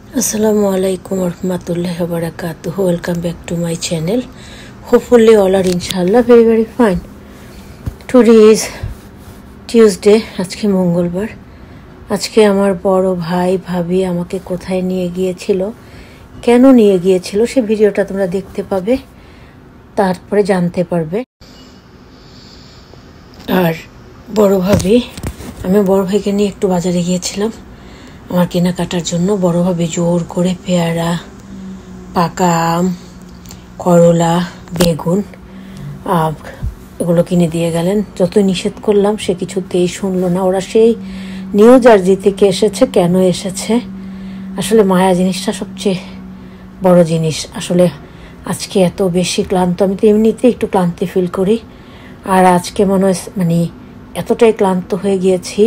Assalamu alaikum warahmatullahi wabarakatuh. Welcome back to my channel. Hopefully all are inshallah very fine. Today is Tuesday. আজকে মঙ্গলবার। আজকে আমার বড় ভাই ভাবি আমাকে কোথায় নিয়ে গিয়েছিল, কেন নিয়ে গিয়েছিল সেই ভিডিওটা তোমরা দেখতে পাবে, তারপরে জানতে পারবে। আর বড় ভাবি, আমি বড় ভাইকে নিয়ে একটু বাজারে গিয়েছিলাম আমার কেনাকাটার জন্য। বড়োভাবে জোর করে পেয়ারা, পাকা আম, করলা, বেগুন এগুলো কিনে দিয়ে গেলেন। যতই নিষেধ করলাম সে কিছুতেই শুনলো না। ওরা সেই নিউ জার্সি থেকে এসেছে। কেন এসেছে? আসলে মায়া জিনিসটা সবচেয়ে বড় জিনিস। আসলে আজকে এত বেশি ক্লান্ত, আমি তো এমনিতেই একটু ক্লান্তি ফিল করি, আর আজকে মনে হয় এতটাই ক্লান্ত হয়ে গিয়েছি,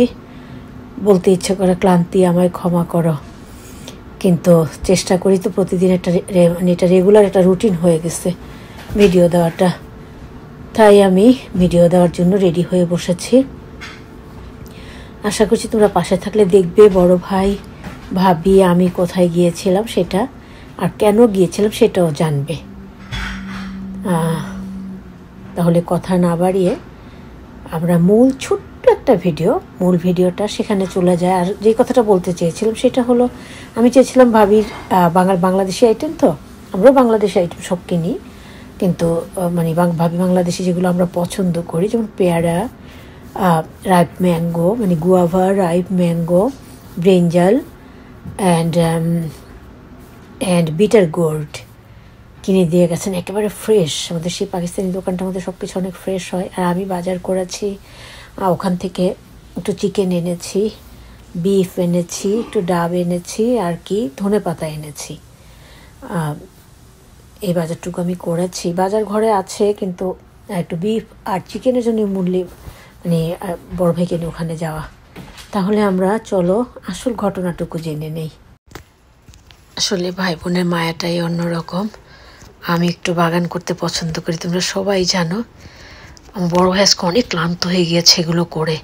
বলতে ইচ্ছে করে ক্লান্তি আমায় ক্ষমা করো। কিন্তু চেষ্টা করি তো প্রতিদিন এটা রেগুলার একটা রুটিন হয়ে গেছে ভিডিও দেওয়াটা। তাই আমি ভিডিও দেওয়ার জন্য রেডি হয়ে বসেছি। আশা করছি তোমরা পাশে থাকলে দেখবে বড় ভাই ভাবি আমি কোথায় গিয়েছিলাম সেটা, আর কেন গিয়েছিলাম সেটাও জানবে। তাহলে কথা না বাড়িয়ে আমরা মূল একটা মূল ভিডিওটা সেখানে চলে যায়। আর যে কথাটা বলতে চেয়েছিলাম সেটা হলো, আমি চেয়েছিলাম ভাবির বাংলাদেশি আইটেম, তো আমরাও বাংলাদেশি আইটেম সব কিনি, কিন্তু ভাবি বাংলাদেশি যেগুলো আমরা পছন্দ করি, যেমন পেয়ারা, ripe mango guava, ripe mango, brinjal and bitter gourd কিনে দিয়ে গেছেন। একেবারে ফ্রেশ। আমাদের সেই পাকিস্তানি দোকানটার মধ্যে সব কিছু অনেক ফ্রেশ হয়। আর আমি বাজার করেছি, ওখান থেকে একটু চিকেন এনেছি, বিফ এনেছি, একটু ডাব এনেছি, আর কি ধনেপাতা এনেছি। এই বাজারটুকু আমি করেছি। বাজার ঘরে আছে, কিন্তু একটু বিফ আর চিকেনের জন্য বড় ভাইকে নিয়ে ওখানে যাওয়া। তাহলে আমরা চলো আসল ঘটনাটুকু জেনে নেই। আসলে ভাই বোনের মায়াটাই অন্যরকম। আমি একটু বাগান করতে পছন্দ করি, তোমরা সবাই জানো। আমার বড় ভাই আজকে অনেক ক্লান্ত হয়ে গিয়েছে এগুলো করে।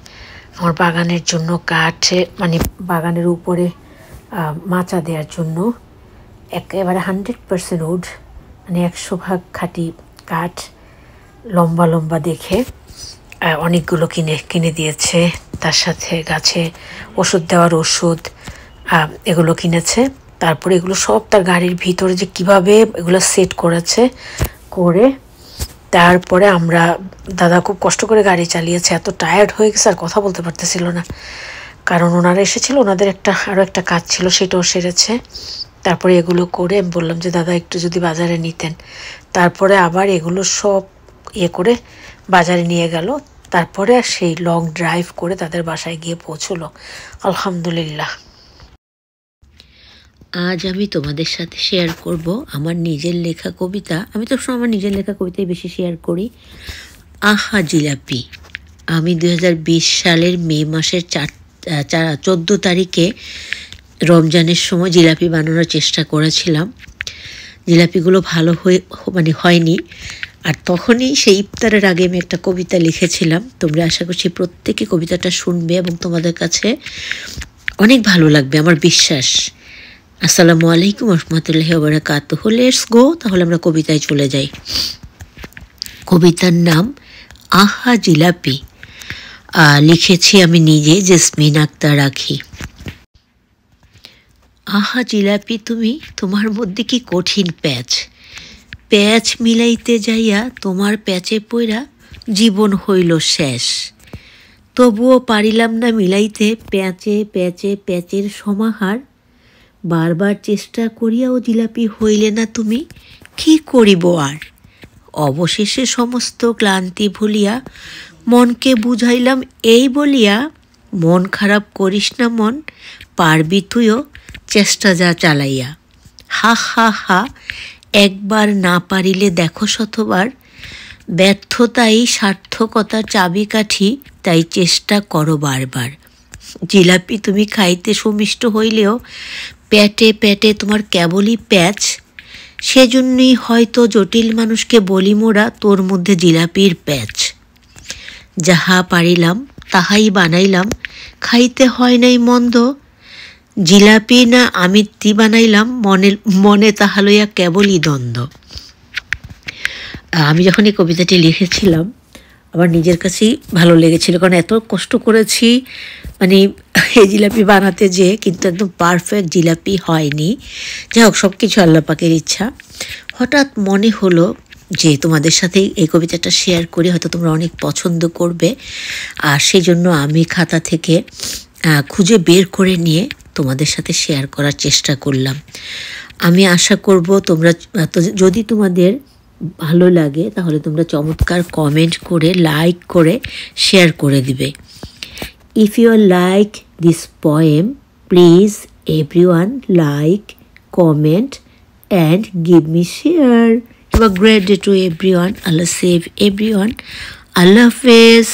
আমার বাগানের জন্য কাঠ, বাগানের উপরে মাচা দেওয়ার জন্য একেবারে 100% উড, 100% খাঁটি কাঠ, লম্বা লম্বা দেখে অনেকগুলো কিনে দিয়েছে। তার সাথে গাছে ওষুধ দেওয়ার ওষুধ এগুলো কিনেছে। তারপরে এগুলো সব তার গাড়ির ভিতরে যে কিভাবে এগুলো সেট করেছে, করে তারপরে দাদা খুব কষ্ট করে গাড়ি চালিয়েছে, এত টায়ার্ড হয়ে গেছে আর কথা বলতে পারতেছিল না, কারণ ওনারা এসেছিল, ওনাদের আরও একটা কাজ ছিল, সেটাও সেরেছে। তারপরে এগুলো করে আমি বললাম যে দাদা একটু যদি বাজারে নিতেন। তারপরে আবার এগুলো সব করে বাজারে নিয়ে গেল। তারপরে আর সেই লং ড্রাইভ করে তাদের বাসায় গিয়ে পৌঁছলো, আলহামদুলিল্লাহ। আজ আমি তোমাদের সাথে শেয়ার করব আমার নিজের লেখা কবিতা। আমি তো সব আমার নিজের লেখা কবিতাই বেশি শেয়ার করি। আহা জিলাপি। আমি 2020 সালের মে মাসের 14 তারিখে রমজানের সময় জিলাপি বানানোর চেষ্টা করেছিলাম। জিলাপিগুলো ভালো হয়নি, আর তখনই সেই ইফতারের আগে আমি একটা কবিতা লিখেছিলাম। তোমরা আশা করছি প্রত্যেকে কবিতাটা শুনবে এবং তোমাদের কাছে অনেক ভালো লাগবে, আমার বিশ্বাস। আসসালামু আলাইকুম রহমতুল্লাহি ওয়া বারাকাতুহু। Let's go. তাহলে আমরা কবিতায় চলে যাই। কবিতার নাম আহা জিলাপি। লিখেছি আমি নিজে, জেসমিন আক্তার রাখি। আহা জিলাপি তুমি, তোমার মধ্যে কি কঠিন প্যাচ মিলাইতে যাইয়া তোমার প্যাচে পইরা জীবন হইল শেষ। তবুও পারিলাম না মিলাইতে প্যাচের সমাহার। বারবার চেষ্টা করিয়াও জিলাপি হইলে না তুমি, কি করিব আর। অবশেষে সমস্ত ক্লান্তি ভুলিয়া মনকে বুঝাইলাম এই বলিয়া, মন খারাপ করিস না মন, পারবি তুইও চেষ্টা যা চালাইয়া। হা হা হা, একবার না পারিলে দেখো শতবার, ব্যর্থতাই সার্থকতার চাবিকাঠি, তাই চেষ্টা করো বারবার। জিলাপি তুমি খাইতে সুমিষ্ট হইলেও পেটে তোমার কেবলই প্যাচ, সেজন্যই হয়তো জটিল মানুষকে বলি মোরা তোর মধ্যে জিলাপির প্যাচ। যাহা পারিলাম তাহাই বানাইলাম, খাইতে হয় নাই মন্দ, জিলাপি না আমিত্তি বানাইলাম মনে মনে তাহা লইয়া কেবলই দ্বন্দ্ব। আমি যখন এই কবিতাটি লিখেছিলাম আমার নিজের কাছেই ভালো লেগেছিল, কারণ এত কষ্ট করেছি মানে এই জিলাপি বানাতে যেয়ে, কিন্তু একদম পারফেক্ট জিলাপি হয়নি। যাই হোক, সব কিছু আল্লাহ পাকের ইচ্ছা। হঠাৎ মনে হলো যে তোমাদের সাথে এই কবিতাটা শেয়ার করি, হয়তো তোমরা অনেক পছন্দ করবে। আর সেই জন্য আমি খাতা থেকে খুঁজে বের করে নিয়ে তোমাদের সাথে শেয়ার করার চেষ্টা করলাম। আমি আশা করব তোমরা যদি তোমাদের ভালো লাগে তাহলে তোমরা চমৎকার কমেন্ট করে, লাইক করে, শেয়ার করে দিবে। If you like this poem, please everyone like, comment and give me share. Have a great day to everyone. Allah save everyone. Allah Hafiz.